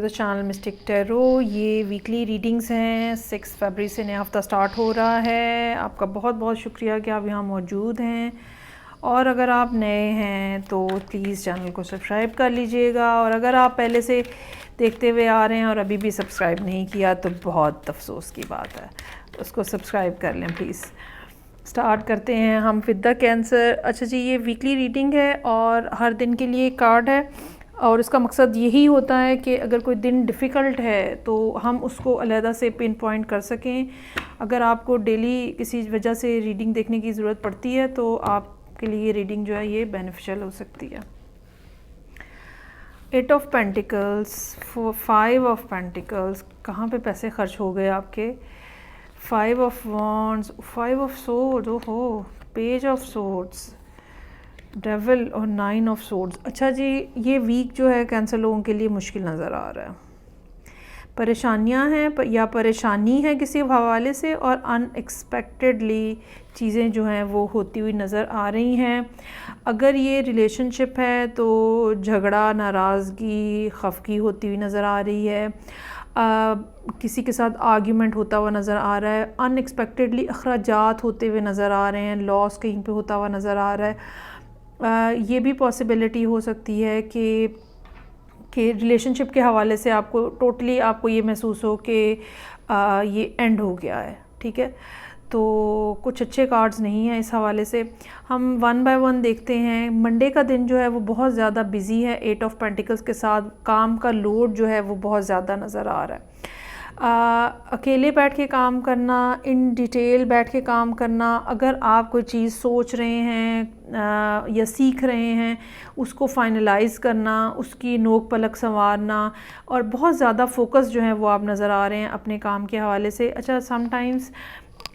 The channel mistake tarot. ये weekly readings हैं। 6 फरवरी से नया हफ्ता स्टार्ट हो रहा है। आपका बहुत बहुत शुक्रिया कि आप यहाँ मौजूद हैं। और अगर आप नए हैं तो प्लीज़ चैनल को सब्सक्राइब कर लीजिएगा, और अगर आप पहले से देखते हुए आ रहे हैं और अभी भी सब्सक्राइब नहीं किया तो बहुत अफसोस की बात है, उसको सब्सक्राइब कर लें प्लीज़। स्टार्ट करते हैं हम विद द कैंसर। अच्छा जी, ये वीकली रीडिंग है और हर दिन के लिए कार्ड है, और इसका मकसद यही होता है कि अगर कोई दिन डिफ़िकल्ट है तो हम उसको अलहदा से पिन पॉइंट कर सकें। अगर आपको डेली किसी वजह से रीडिंग देखने की ज़रूरत पड़ती है तो आपके लिए रीडिंग जो है ये बेनिफिशियल हो सकती है। 8 ऑफ पेंटिकल्स, 5 ऑफ पेंटिकल्स, कहाँ पे पैसे खर्च हो गए आपके। 5 ऑफ वॉन्ड्स, 5 ऑफ सोर्ड्स, ओहो, पेज ऑफ सोर्ड्स, डेविल और 9 ऑफ सोर्ड्स। अच्छा जी, ये वीक जो है कैंसर लोगों के लिए मुश्किल नज़र आ रहा है। परेशानियां हैं या परेशानी है किसी हवाले से, और अनएक्सपेक्टेडली चीज़ें जो हैं वो होती हुई नज़र आ रही हैं। अगर ये रिलेशनशिप है तो झगड़ा, नाराज़गी, खफगी होती हुई नज़र आ रही है। किसी के साथ आर्ग्यूमेंट होता हुआ नज़र आ रहा है। अनएक्सपेक्टेडली अखराजात होते हुए नज़र आ रहे हैं। लॉस कहीं पे होता हुआ नज़र आ रहा है। ये भी पॉसिबिलिटी हो सकती है कि रिलेशनशिप के हवाले से आपको टोटली आपको ये महसूस हो कि ये एंड हो गया है। ठीक है, तो कुछ अच्छे कार्ड्स नहीं हैं इस हवाले से। हम वन बाय वन देखते हैं। मंडे का दिन जो है वो बहुत ज़्यादा बिजी है 8 ऑफ पेंटिकल्स के साथ। काम का लोड जो है वो बहुत ज़्यादा नज़र आ रहा है। अकेले बैठ के काम करना, इन डिटेल बैठ के काम करना। अगर आप कोई चीज़ सोच रहे हैं या सीख रहे हैं, उसको फाइनलाइज़ करना, उसकी नोक पलक संवारना, और बहुत ज़्यादा फोकस जो है वो आप नज़र आ रहे हैं अपने काम के हवाले से। अच्छा, समटाइम्स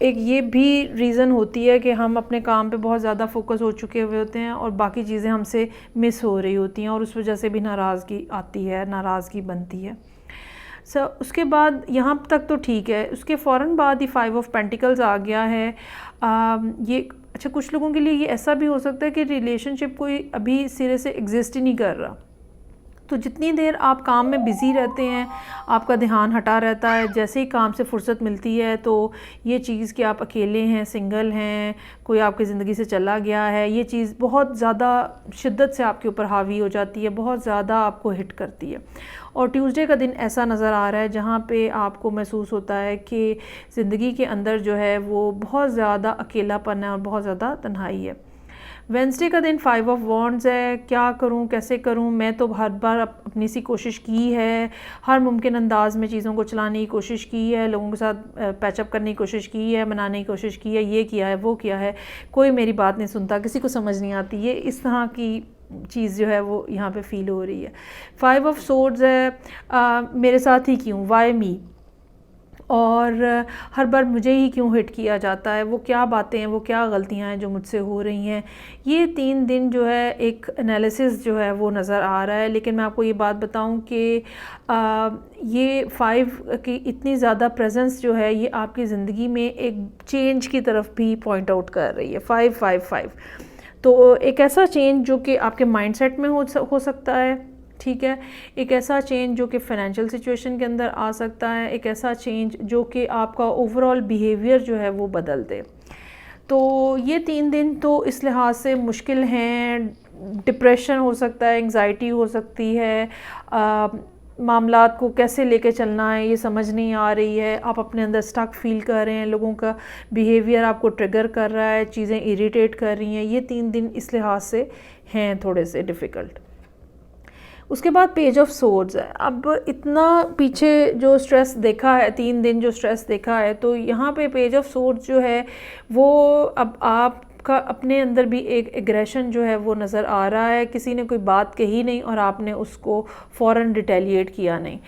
एक ये भी रीज़न होती है कि हम अपने काम पे बहुत ज़्यादा फोकस हो चुके हुए होते हैं और बाकी चीज़ें हमसे मिस हो रही होती हैं, और उस वजह से भी नाराज़गी आती है, नाराज़गी बनती है। उसके बाद यहाँ तक तो ठीक है। उसके फ़ौरन बाद ही 5 ऑफ पेंटिकल्स आ गया है। ये अच्छा, कुछ लोगों के लिए ये ऐसा भी हो सकता है कि रिलेशनशिप कोई अभी सिरे से एग्जिस्ट ही नहीं कर रहा। तो जितनी देर आप काम में बिज़ी रहते हैं, आपका ध्यान हटा रहता है। जैसे ही काम से फुर्सत मिलती है तो ये चीज़ कि आप अकेले हैं, सिंगल हैं, कोई आपकी ज़िंदगी से चला गया है, ये चीज़ बहुत ज़्यादा शिद्दत से आपके ऊपर हावी हो जाती है, बहुत ज़्यादा आपको हिट करती है। और ट्यूसडे का दिन ऐसा नज़र आ रहा है जहाँ पे आपको महसूस होता है कि ज़िंदगी के अंदर जो है वो बहुत ज़्यादा अकेलापन है और बहुत ज़्यादा तन्हाई है। वेंसडे का दिन 5 ऑफ वॉन्ड्स है। क्या करूं, कैसे करूं, मैं तो हर बार अपनी सी कोशिश की है, हर मुमकिन अंदाज में चीज़ों को चलाने की कोशिश की है, लोगों के साथ पैचअप करने की कोशिश की है, मनाने की कोशिश की है, ये किया है, वो किया है, कोई मेरी बात नहीं सुनता, किसी को समझ नहीं आती। ये इस तरह की चीज़ जो है वो यहाँ पे फील हो रही है। 5 ऑफ सोर्ड्स है। मेरे साथ ही क्यों, वाई मी, और हर बार मुझे ही क्यों हिट किया जाता है, वो क्या बातें हैं, वो क्या गलतियां हैं जो मुझसे हो रही हैं। ये 3 दिन जो है एक एनालिसिस जो है वो नज़र आ रहा है। लेकिन मैं आपको ये बात बताऊं कि ये 5 की इतनी ज़्यादा प्रेजेंस जो है ये आपकी ज़िंदगी में एक चेंज की तरफ भी पॉइंट आउट कर रही है। 5-5-5 तो एक ऐसा चेंज जो कि आपके माइंडसेट में हो सकता है। ठीक है, एक ऐसा चेंज जो कि फ़ाइनेंशियल सिचुएशन के अंदर आ सकता है, एक ऐसा चेंज जो कि आपका ओवरऑल बिहेवियर जो है वो बदल दे। तो ये 3 दिन तो इस लिहाज से मुश्किल हैं। डिप्रेशन हो सकता है, एंग्जाइटी हो सकती है, मामलात को कैसे लेके चलना है ये समझ नहीं आ रही है, आप अपने अंदर स्टक फील कर रहे हैं, लोगों का बिहेवियर आपको ट्रिगर कर रहा है, चीज़ें इरिटेट कर रही हैं। ये 3 दिन इस लिहाज से हैं थोड़े से डिफ़िकल्ट। उसके बाद पेज ऑफ सोर्ड्स है। अब इतना पीछे जो स्ट्रेस देखा है, 3 दिन जो स्ट्रेस देखा है, तो यहाँ पे पेज ऑफ सोर्ड्स जो है वो अब आपका अपने अंदर भी एक एग्रेशन जो है वो नज़र आ रहा है। किसी ने कोई बात कही नहीं और आपने उसको फ़ौरन रिटेलिएट किया नहीं।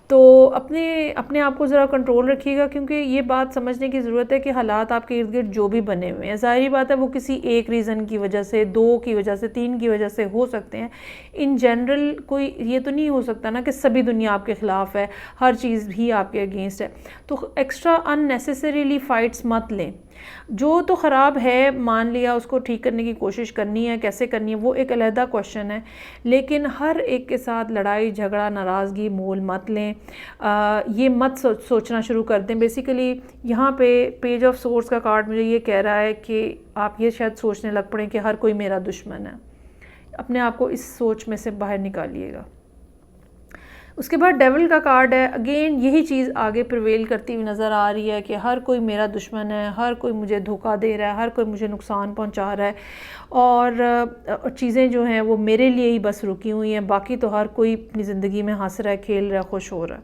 तो अपने अपने आप को ज़रा कंट्रोल रखिएगा, क्योंकि ये बात समझने की ज़रूरत है कि हालात आपके इर्द गिर्द जो भी बने हुए हैं, ज़ाहिरी बात है वो किसी एक रीज़न की वजह से, 2 की वजह से, 3 की वजह से हो सकते हैं। इन जनरल कोई ये तो नहीं हो सकता ना कि सभी दुनिया आपके ख़िलाफ़ है, हर चीज़ भी आपके अगेंस्ट है। तो एक्स्ट्रा अननेसेसरीली फ़ाइट्स मत लें। जो तो ख़राब है मान लिया, उसको ठीक करने की कोशिश करनी है, कैसे करनी है वो एक अलहदा क्वेश्चन है, लेकिन हर एक के साथ लड़ाई झगड़ा नाराज़गी मोल मत लें। ये मत सोचना शुरू कर दें। बेसिकली यहाँ पे पेज ऑफ सोर्स का कार्ड मुझे ये कह रहा है कि आप ये शायद सोचने लग पड़ें कि हर कोई मेरा दुश्मन है। अपने आप को इस सोच में से बाहर निकालिएगा। उसके बाद डेविल का कार्ड है। अगेन यही चीज़ आगे प्रिवेल करती हुई नज़र आ रही है कि हर कोई मेरा दुश्मन है, हर कोई मुझे धोखा दे रहा है, हर कोई मुझे नुकसान पहुंचा रहा है, और चीज़ें जो हैं वो मेरे लिए ही बस रुकी हुई हैं, बाकी तो हर कोई अपनी ज़िंदगी में हंस रहा है, खेल रहा है, खुश हो रहा है।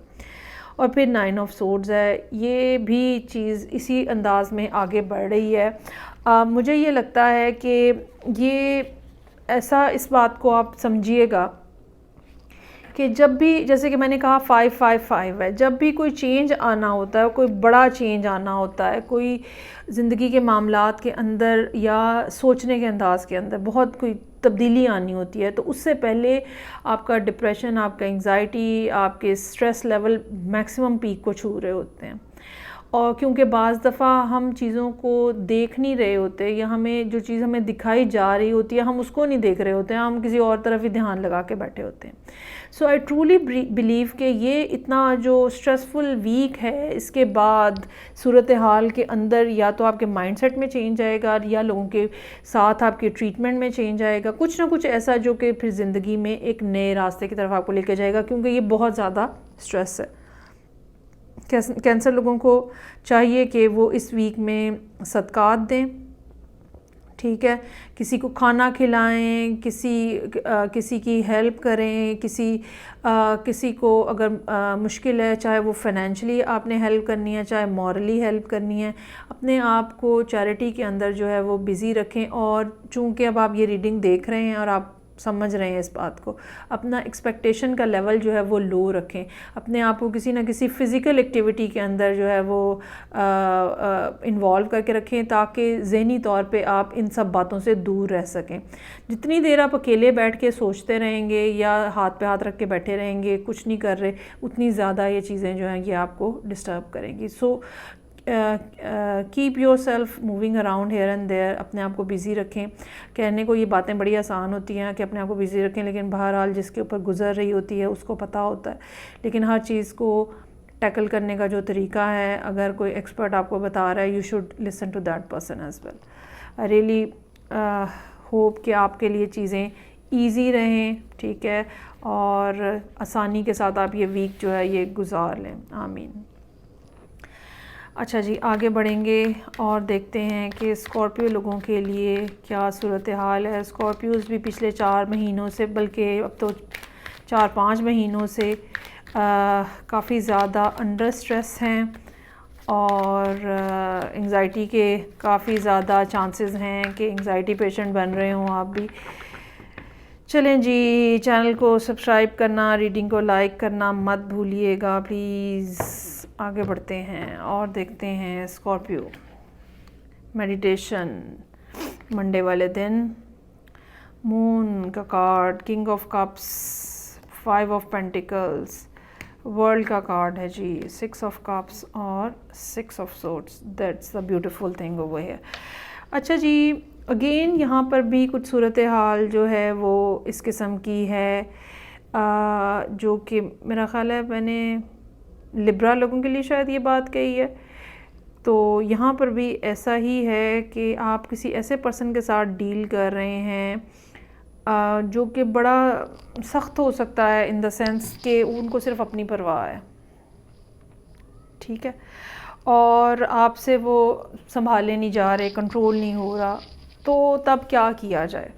और फिर 9 ऑफ सोर्ड्स है। ये भी चीज़ इसी अंदाज में आगे बढ़ रही है। मुझे ये लगता है कि ये ऐसा, इस बात को आप समझिएगा कि जब भी, जैसे कि मैंने कहा 555 है, जब भी कोई चेंज आना होता है, कोई बड़ा चेंज आना होता है, कोई ज़िंदगी के मामलात के अंदर या सोचने के अंदाज़ के अंदर बहुत कोई तब्दीली आनी होती है, तो उससे पहले आपका डिप्रेशन, आपका एंग्जाइटी, आपके स्ट्रेस लेवल मैक्सिमम पीक को छू रहे होते हैं। और क्योंकि बाज़ दफ़ा हम चीज़ों को देख नहीं रहे होते, या हमें जो चीज़ हमें दिखाई जा रही होती है हम उसको नहीं देख रहे होते हैं, हम किसी और तरफ ही ध्यान लगा के बैठे होते हैं। सो आई ट्रूली बिलीव कि ये इतना जो स्ट्रेसफुल वीक है, इसके बाद सूरत हाल के अंदर या तो आपके माइंडसेट में चेंज आएगा, या लोगों के साथ आपके ट्रीटमेंट में चेंज आएगा, कुछ ना कुछ ऐसा जो कि फिर ज़िंदगी में एक नए रास्ते की तरफ आपको लेके जाएगा, क्योंकि ये बहुत ज़्यादा स्ट्रेस है। कैंसर लोगों को चाहिए कि वो इस वीक में सदकात दें, ठीक है, किसी को खाना खिलाएं, किसी की हेल्प करें, किसी को अगर मुश्किल है, चाहे वो फाइनेंशियली आपने हेल्प करनी है, चाहे मॉरली हेल्प करनी है, अपने आप को चैरिटी के अंदर जो है वो बिज़ी रखें। और चूँकि अब आप ये रीडिंग देख रहे हैं और आप समझ रहे हैं इस बात को, अपना एक्सपेक्टेशन का लेवल जो है वो लो रखें, अपने आप को किसी ना किसी फ़िज़िकल एक्टिविटी के अंदर जो है वो इन्वॉल्व करके रखें, ताकि ज़हनी तौर पे आप इन सब बातों से दूर रह सकें। जितनी देर आप अकेले बैठ के सोचते रहेंगे या हाथ पे हाथ रख के बैठे रहेंगे, कुछ नहीं कर रहे, उतनी ज़्यादा ये चीज़ें जो हैं ये आपको डिस्टर्ब करेंगी। So keep yourself moving around here and there, अपने आप को बिज़ी रखें। कहने को ये बातें बड़ी आसान होती हैं कि अपने आप को बिज़ी रखें, लेकिन बहरहाल जिसके ऊपर गुजर रही होती है उसको पता होता है। लेकिन हर चीज़ को टैकल करने का जो तरीका है, अगर कोई एक्सपर्ट आपको बता रहा है, you should listen to that person as well. I really hope कि आपके लिए चीज़ें ईजी रहें, ठीक है, और आसानी के साथ आप ये वीक जो है ये गुजार लें। आमीन। अच्छा जी, आगे बढ़ेंगे और देखते हैं कि स्कॉर्पियो लोगों के लिए क्या सूरत हाल है। स्कॉर्पियोज़ भी पिछले 4 महीनों से, बल्कि अब तो 4-5 महीनों से काफ़ी ज़्यादा अंडर स्ट्रेस हैं, और एंग्ज़ाइटी के काफ़ी ज़्यादा चांसेस हैं कि एंग्ज़ाइटी पेशेंट बन रहे हों आप भी। चलें जी, चैनल को सब्सक्राइब करना, रीडिंग को लाइक करना मत भूलिएगा प्लीज़। आगे बढ़ते हैं और देखते हैं स्कॉर्पियो मेडिटेशन मंडे वाले दिन। मून का card, king of cups, 5 of pentacles, world का कार्ड है जी, 6 ऑफ कप्स और 6 of swords. That's the beautiful thing over here. अच्छा जी, अगेन यहाँ पर भी कुछ सूरत हाल जो है वो इस किस्म की है, जो कि मेरा ख़्याल है मैंने लिब्रा लोगों के लिए शायद ये बात कही है। तो यहाँ पर भी ऐसा ही है कि आप किसी ऐसे पर्सन के साथ डील कर रहे हैं जो कि बड़ा सख्त हो सकता है, इन द सेंस कि उनको सिर्फ अपनी परवाह है, ठीक है, और आपसे वो संभाले नहीं जा रहे, कंट्रोल नहीं हो रहा। तो तब क्या किया जाए?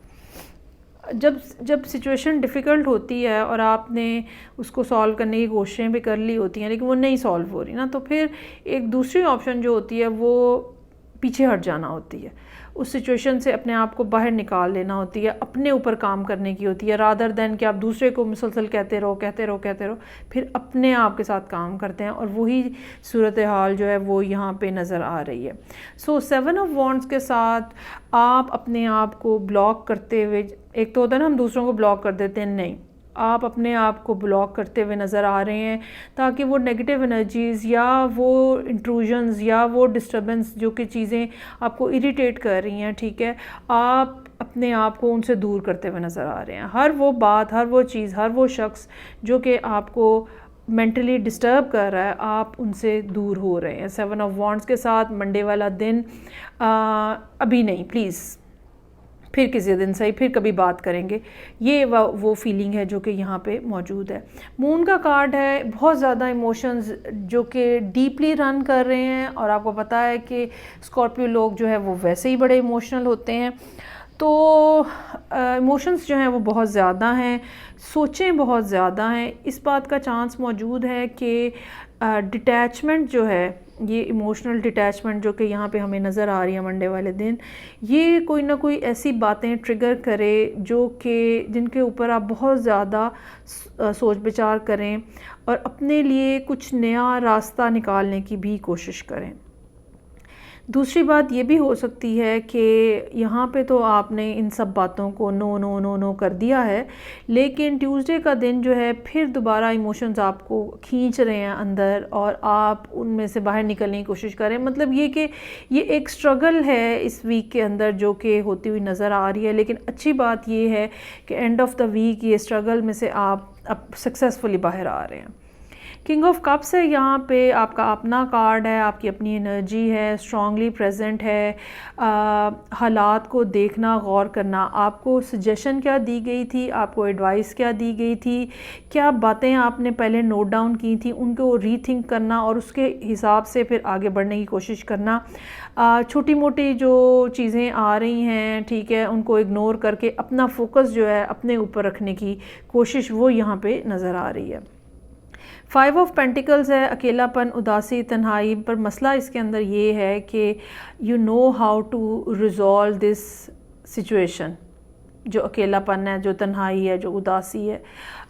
जब सिचुएशन डिफ़िकल्ट होती है और आपने उसको सॉल्व करने की कोशिशें भी कर ली होती हैं, लेकिन वो नहीं सॉल्व हो रही ना, तो फिर एक दूसरी ऑप्शन जो होती है वो पीछे हट जाना होती है, उस सिचुएशन से अपने आप को बाहर निकाल लेना होती है, अपने ऊपर काम करने की होती है, रादर दैन कि आप दूसरे को मुसलसल कहते रहो, फिर अपने आप के साथ काम करते हैं। और वही सूरत हाल जो है वो यहाँ पे नज़र आ रही है। सो 7 ऑफ वॉन्ड्स के साथ आप अपने आप को ब्लॉक करते हुए, एक तो होता है ना हम दूसरों को ब्लॉक कर देते हैं, नहीं, आप अपने आप को ब्लॉक करते हुए नज़र आ रहे हैं ताकि वो नेगेटिव एनर्जीज़ या वो इंट्रूजन्स या वो डिस्टर्बेंस जो कि चीज़ें आपको इरिटेट कर रही हैं, ठीक है, आप अपने आप को उनसे दूर करते हुए नज़र आ रहे हैं। हर वो बात, हर वो चीज़, हर वो शख्स जो कि आपको मेंटली डिस्टर्ब कर रहा है, आप उनसे दूर हो रहे हैं। 7 ऑफ वॉन्ड्स के साथ मंडे वाला दिन अभी नहीं, प्लीज़ फिर किसी दिन सही, फिर कभी बात करेंगे, ये वो फीलिंग है जो कि यहाँ पे मौजूद है। मून का कार्ड है, बहुत ज़्यादा इमोशंस जो कि डीपली रन कर रहे हैं, और आपको पता है कि स्कॉर्पियो लोग जो है वो वैसे ही बड़े इमोशनल होते हैं, तो इमोशंस जो हैं वो बहुत ज़्यादा हैं, सोचें बहुत ज़्यादा हैं। इस बात का चांस मौजूद है कि डिटैचमेंट जो है, ये इमोशनल डिटैचमेंट जो कि यहाँ पे हमें नज़र आ रही है मंडे वाले दिन, ये कोई ना कोई ऐसी बातें ट्रिगर करे जो कि जिनके ऊपर आप बहुत ज़्यादा सोच विचार करें और अपने लिए कुछ नया रास्ता निकालने की भी कोशिश करें। दूसरी बात ये भी हो सकती है कि यहाँ पे तो आपने इन सब बातों को नो नो नो नो कर दिया है, लेकिन ट्यूसडे का दिन जो है फिर दोबारा इमोशंस आपको खींच रहे हैं अंदर और आप उनमें से बाहर निकलने की कोशिश करें। मतलब ये कि ये एक स्ट्रगल है इस वीक के अंदर जो कि होती हुई नज़र आ रही है, लेकिन अच्छी बात ये है कि एंड ऑफ द वीक ये स्ट्रगल में से आप अब सक्सेसफुली बाहर आ रहे हैं। किंग ऑफ कप्स है यहाँ पे, आपका अपना कार्ड है, आपकी अपनी एनर्जी है, स्ट्रांगली प्रेजेंट है, हालात को देखना, गौर करना। आपको सजेशन क्या दी गई थी, आपको एडवाइस क्या दी गई थी, क्या बातें आपने पहले नोट डाउन की थी, उनको रीथिंक करना और उसके हिसाब से फिर आगे बढ़ने की कोशिश करना। छोटी मोटी जो चीज़ें आ रही हैं, ठीक है, उनको इग्नोर करके अपना फोकस जो है अपने ऊपर रखने की कोशिश वो यहाँ पे नज़र आ रही है। 5 ऑफ पेंटिकल्स है, अकेलापन, उदासी, तन्हाई, पर मसला इसके अंदर ये है कि you know how to resolve this situation. जो अकेलापन है, जो तन्हाई है, जो उदासी है,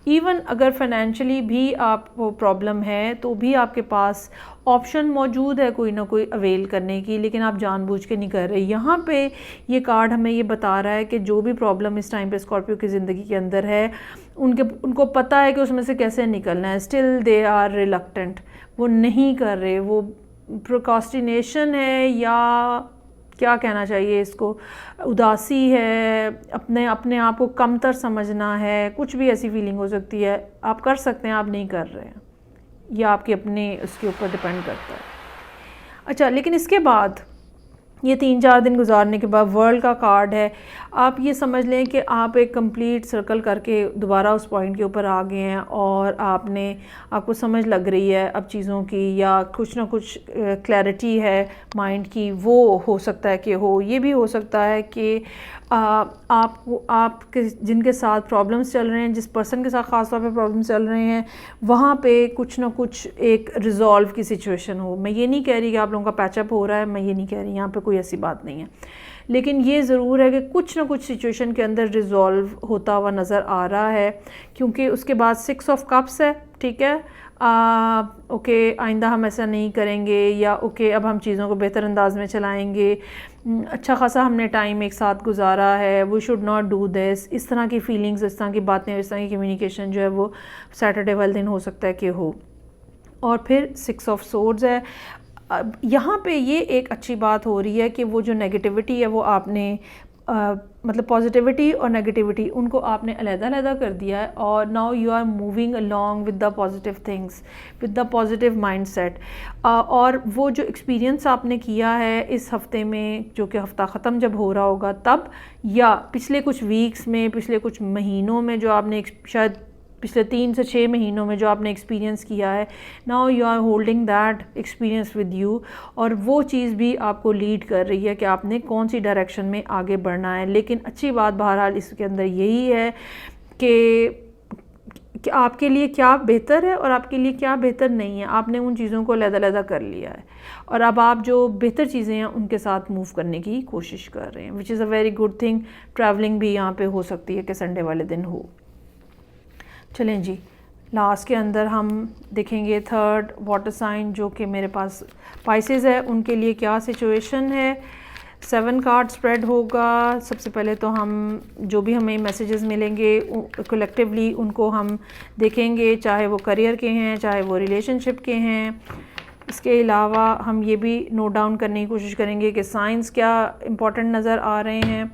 इवन अगर फाइनेंशियली भी आपको प्रॉब्लम है तो भी आपके पास ऑप्शन मौजूद है कोई ना कोई अवेल करने की, लेकिन आप जानबूझ के नहीं कर रहे। यहाँ पे ये कार्ड हमें ये बता रहा है कि जो भी प्रॉब्लम इस टाइम पे स्कॉर्पियो की ज़िंदगी के अंदर है, उनको पता है कि उसमें से कैसे निकलना है, स्टिल दे आर रिलक्टेंट, वो नहीं कर रहे, वो प्रोक्रास्टिनेशन है या क्या कहना चाहिए इसको, उदासी है, अपने आप को कमतर समझना है, कुछ भी ऐसी फीलिंग हो सकती है। आप कर सकते हैं, आप नहीं कर रहे हैं, या आपके अपने उसके ऊपर डिपेंड करता है। अच्छा, लेकिन इसके बाद ये 3-4 दिन गुजारने के बाद वर्ल्ड का कार्ड है, आप ये समझ लें कि आप एक कंप्लीट सर्कल करके दोबारा उस पॉइंट के ऊपर आ गए हैं और आपको समझ लग रही है अब चीज़ों की, या कुछ ना कुछ क्लैरिटी है माइंड की, वो हो सकता है कि हो। ये भी हो सकता है कि आपके जिनके साथ प्रॉब्लम्स चल रहे हैं, जिस पर्सन के साथ ख़ास तौर पे प्रॉब्लम्स चल रहे हैं, वहाँ पे कुछ ना कुछ एक रिज़ॉल्व की सिचुएशन हो। मैं ये नहीं कह रही कि आप लोगों का पैचअप हो रहा है, मैं ये नहीं कह रही, यहाँ पे कोई ऐसी बात नहीं है, लेकिन ये ज़रूर है कि कुछ ना कुछ सिचुएशन के अंदर रिज़ॉल्व होता हुआ नज़र आ रहा है, क्योंकि उसके बाद 6 ऑफ कप्स है, ठीक है। ओके, आइंदा हम ऐसा नहीं करेंगे, या ओके अब हम चीज़ों को बेहतर अंदाज में चलाएंगे, अच्छा खासा हमने टाइम एक साथ गुजारा है, we should not do this, इस तरह की फीलिंग्स, इस तरह की बातें, इस तरह की कम्युनिकेशन जो है वो सैटरडे वाले दिन हो सकता है कि हो। और फिर 6 ऑफ सोर्ड्स है। यहाँ पे ये एक अच्छी बात हो रही है कि वो जो नेगेटिविटी है वो आपने मतलब पॉजिटिविटी और नेगेटिविटी उनको आपने अलग-अलग कर दिया है, और now you are moving along with the positive things, with the positive mindset. और वो जो एक्सपीरियंस आपने किया है इस हफ़्ते में, जो कि हफ़्ता ख़त्म जब हो रहा होगा तब, या पिछले कुछ वीक्स में, पिछले कुछ महीनों में जो आपने शायद पिछले 3 से 6 महीनों में जो आपने एक्सपीरियंस किया है, now you are holding that experience with you, और वो चीज़ भी आपको लीड कर रही है कि आपने कौन सी डायरेक्शन में आगे बढ़ना है। लेकिन अच्छी बात बहरहाल इसके अंदर यही है कि कि आपके लिए क्या बेहतर है और आपके लिए क्या बेहतर नहीं है। आपने उन चीज़ों को अलग-अलग कर लिया है और अब आप जो बेहतर चीज़ें हैं उनके साथ मूव करने की कोशिश कर रहे हैं, which is a very good thing. Travelling भी यहाँ पे हो सकती है कि संडे वाले दिन हो। चलें जी, लास्ट के अंदर हम देखेंगे थर्ड वाटर साइन जो कि मेरे पास पाइसेस है, उनके लिए क्या सिचुएशन है। 7 कार्ड स्प्रेड होगा। सबसे पहले तो हम जो भी हमें मैसेजेस मिलेंगे कलेक्टिवली उनको हम देखेंगे, चाहे वो करियर के हैं, चाहे वो रिलेशनशिप के हैं। इसके अलावा हम ये भी नोट डाउन करने की कोशिश करेंगे कि साइंस क्या इम्पोर्टेंट नज़र आ रहे हैं।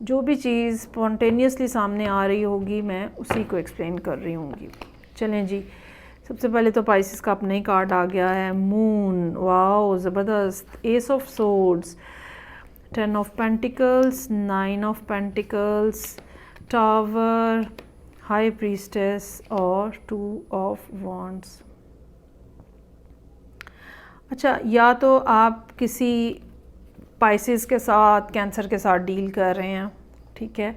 जो भी चीज़ स्पॉन्टेनियसली सामने आ रही होगी मैं उसी को एक्सप्लेन कर रही होंगी। चलें जी, सबसे पहले तो पाइसेस का अपना ही कार्ड आ गया है, मून। वाओ, ज़बरदस्त। S of swords, 10 of pentacles, 9 of pentacles, tower, high priestess और 2 ऑफ वॉन्ड्स। अच्छा, या तो आप किसी पाइसेस के साथ, कैंसर के साथ डील कर रहे हैं, ठीक है,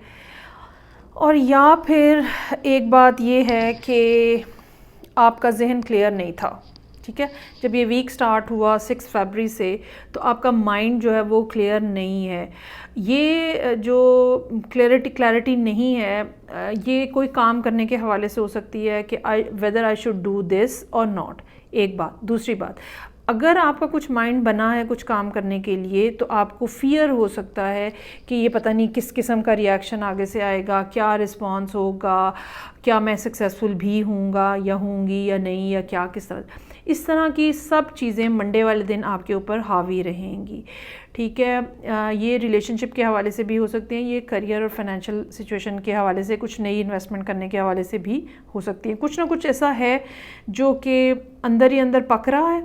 और या फिर एक बात ये है कि आपका जहन क्लियर नहीं था, ठीक है। जब ये वीक स्टार्ट हुआ 6 फरवरी से, तो आपका माइंड जो है वो क्लियर नहीं है। ये जो क्लैरिटी नहीं है, ये कोई काम करने के हवाले से हो सकती है कि whether I should do this और नॉट, एक बात। दूसरी बात, अगर आपका कुछ माइंड बना है कुछ काम करने के लिए, तो आपको फ़ियर हो सकता है कि ये पता नहीं किस किस्म का रिएक्शन आगे से आएगा, क्या रिस्पॉन्स होगा, क्या मैं सक्सेसफुल भी हूँगा या होंगी या नहीं, या क्या किस तरह। इस तरह की सब चीज़ें मंडे वाले दिन आपके ऊपर हावी रहेंगी, ठीक है। ये रिलेशनशिप के हवाले से भी हो सकती हैं, ये करियर और फाइनेंशियल सिचुएशन के हवाले से, कुछ नई इन्वेस्टमेंट करने के हवाले से भी हो सकती है। कुछ ना कुछ ऐसा है जो कि अंदर ही अंदर पक रहा है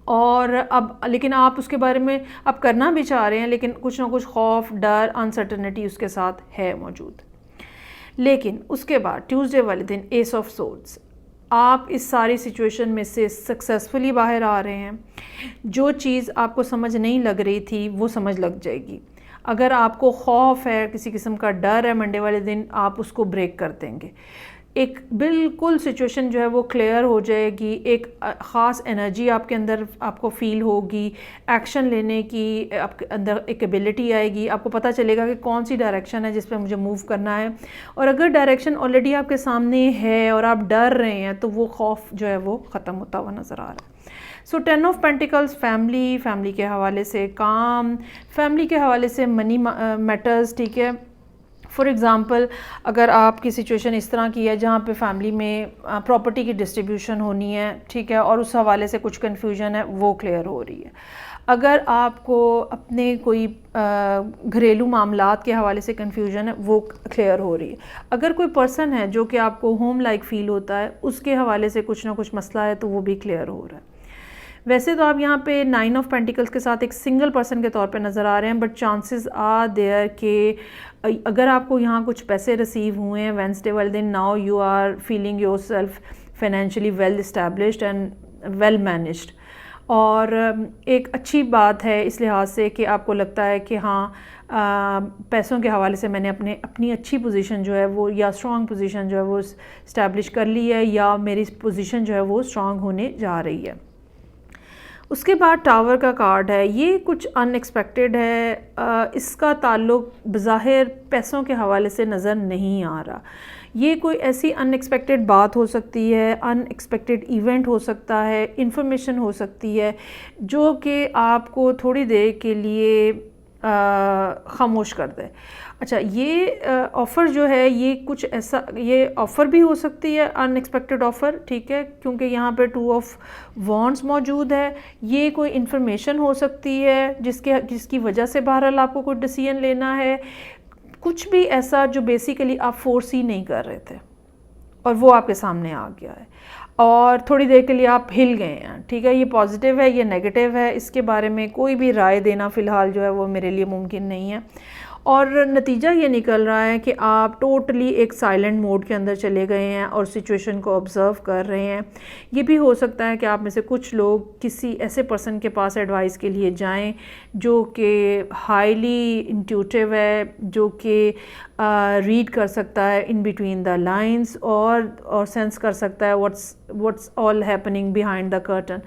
और अब लेकिन आप उसके बारे में अब करना भी चाह रहे हैं, लेकिन कुछ ना कुछ खौफ, डर, अनसर्टनिटी उसके साथ है मौजूद। लेकिन उसके बाद ट्यूसडे वाले दिन एस ऑफ सोर्ड्स, आप इस सारी सिचुएशन में से सक्सेसफुली बाहर आ रहे हैं। जो चीज़ आपको समझ नहीं लग रही थी वो समझ लग जाएगी। अगर आपको खौफ है, किसी किस्म का डर है मंडे वाले दिन, आप उसको ब्रेक कर देंगे। एक बिल्कुल सिचुएशन जो है वो क्लियर हो जाएगी। एक ख़ास एनर्जी आपके अंदर आपको फ़ील होगी, एक्शन लेने की आपके अंदर एक एबिलिटी आएगी। आपको पता चलेगा कि कौन सी डायरेक्शन है जिस पे मुझे मूव करना है, और अगर डायरेक्शन ऑलरेडी आपके सामने है और आप डर रहे हैं तो वो खौफ जो है वो ख़त्म होता हुआ नज़र आ रहा है। सो 10 ऑफ पेंटिकल्स, फैमिली के हवाले से काम, फैमिली के हवाले से मनी मैटर्स, ठीक है। फॉर एग्ज़ाम्पल, अगर आपकी सिचुएशन इस तरह की है जहाँ पे फैमिली में प्रॉपर्टी की डिस्ट्रीब्यूशन होनी है, ठीक है, और उस हवाले से कुछ कन्फ्यूजन है, वो क्लियर हो रही है। अगर आपको अपने कोई घरेलू मामलात के हवाले से कन्फ्यूजन है, वो क्लियर हो रही है। अगर कोई पर्सन है जो कि आपको होम लाइक फ़ील होता है, उसके हवाले से कुछ ना कुछ मसला है, तो वो भी क्लियर हो रहा है। वैसे तो आप यहाँ पे 9 ऑफ पेंटिकल्स के साथ एक सिंगल पर्सन के तौर पे नज़र आ रहे हैं, बट चांसेस आर देयर कि अगर आपको यहाँ कुछ पैसे रिसीव हुए हैं वेंसडे वाले दिन, now you are feeling yourself financially well established and well managed, और एक अच्छी बात है इस लिहाज से कि आपको लगता है कि हाँ, पैसों के हवाले से मैंने अपनी अच्छी पोजीशन जो है वो, या स्ट्रॉन्ग पोजीशन जो है वो इस्टेब्लिश कर ली है, या मेरी पोजीशन जो है वो स्ट्रॉन्ग होने जा रही है। उसके बाद टावर का कार्ड है, ये कुछ अनएक्सपेक्टेड है। इसका ताल्लुक बज़ाहिर पैसों के हवाले से नज़र नहीं आ रहा। ये कोई ऐसी अनएक्सपेक्टेड बात हो सकती है, अनएक्सपेक्टेड इवेंट हो सकता है, इन्फॉर्मेशन हो सकती है जो कि आपको थोड़ी देर के लिए खामोश कर दे। अच्छा, ये ऑफ़र जो है ये कुछ ऐसा, ये ऑफ़र भी हो सकती है अनएक्सपेक्टेड ऑफ़र, ठीक है, क्योंकि यहाँ पे 2 ऑफ वॉन्ड्स मौजूद है। ये कोई इन्फॉर्मेशन हो सकती है जिसकी वजह से बहरहाल आपको कोई डिसीजन लेना है, कुछ भी ऐसा जो बेसिकली आप फोर्स ही नहीं कर रहे थे और वो आपके सामने आ गया है और थोड़ी देर के लिए आप हिल गए हैं, ठीक है। ये पॉजिटिव है, ये नेगेटिव है, इसके बारे में कोई भी राय देना फ़िलहाल जो है वो मेरे लिए मुमकिन नहीं है। और नतीजा ये निकल रहा है कि आप टोटली एक साइलेंट मोड के अंदर चले गए हैं और सिचुएशन को ऑब्ज़र्व कर रहे हैं। ये भी हो सकता है कि आप में से कुछ लोग किसी ऐसे पर्सन के पास एडवाइस के लिए जाएं जो कि हाईली इंट्यूटिव है, जो कि रीड कर सकता है इन बिटवीन द लाइंस और सेंस कर सकता है what's all happening behind the curtain.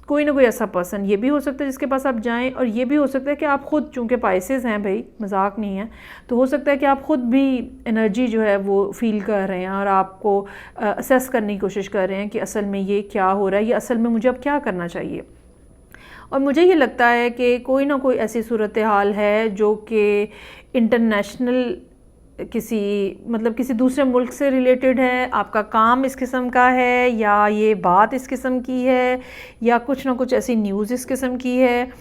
कोई ना कोई ऐसा पर्सन ये भी हो सकता है जिसके पास आप जाएं, और ये भी हो सकता है कि आप ख़ुद, चूँकि पाइसेस हैं भाई, मजाक नहीं है, तो हो सकता है कि आप ख़ुद भी एनर्जी जो है वो फील कर रहे हैं और आपको असेस करने की कोशिश कर रहे हैं कि असल में ये क्या हो रहा है, ये असल में मुझे अब क्या करना चाहिए। और मुझे ये लगता है कि कोई ना कोई ऐसी सूरत हाल है जो कि इंटरनेशनल किसी दूसरे मुल्क से रिलेटेड है, आपका काम इस किस्म का है, या ये बात इस किस्म की है, या कुछ ना कुछ ऐसी न्यूज़ इस किस्म की है,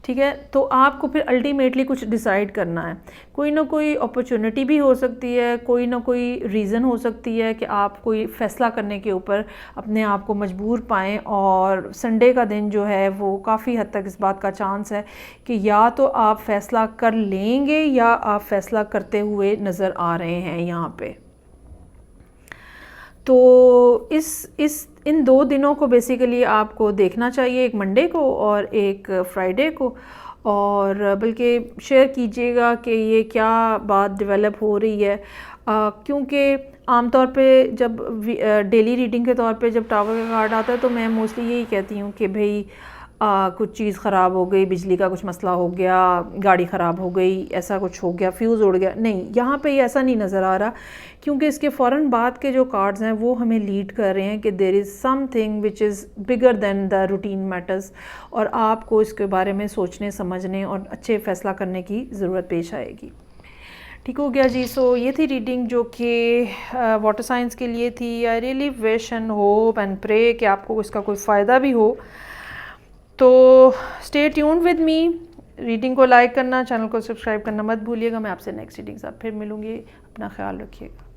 ठीक है। तो आपको फिर अल्टीमेटली कुछ डिसाइड करना है। कोई ना कोई अपॉर्चुनिटी भी हो सकती है, कोई ना कोई रीज़न हो सकती है कि आप कोई फ़ैसला करने के ऊपर अपने आप को मजबूर पाएँ, और संडे का दिन जो है वो काफ़ी हद तक इस बात का चांस है कि या तो आप फ़ैसला कर लेंगे या आप फ़ैसला करते हुए नज़र आ रहे हैं यहाँ पे। तो इन 2 दिनों को बेसिकली आपको देखना चाहिए, एक मंडे को और एक फ्राइडे को, और बल्कि शेयर कीजिएगा कि ये क्या बात डेवलप हो रही है, क्योंकि आमतौर पे जब डेली रीडिंग के तौर पे जब टावर का कार्ड आता है तो मैं मोस्टली यही कहती हूँ कि भाई कुछ चीज़ ख़राब हो गई, बिजली का कुछ मसला हो गया, गाड़ी ख़राब हो गई, ऐसा कुछ हो गया, फ्यूज़ उड़ गया। नहीं, यहाँ पे ये ऐसा नहीं नज़र आ रहा, क्योंकि इसके फ़ौरन बाद के जो कार्ड्स हैं वो हमें लीड कर रहे हैं कि there is something which is bigger than the routine matters, और आपको इसके बारे में सोचने, समझने और अच्छे फ़ैसला करने की ज़रूरत पेश आएगी। ठीक हो गया जी। सो ये थी रीडिंग जो कि वाटर साइंस के लिए थी। I really wish and hope and pray कि आपको इसका कोई फ़ायदा भी हो। तो stay tuned with me, reading को लाइक करना, चैनल को सब्सक्राइब करना मत भूलिएगा। मैं आपसे नेक्स्ट रीडिंग साथ फिर मिलूँगी। अपना ख्याल रखिएगा।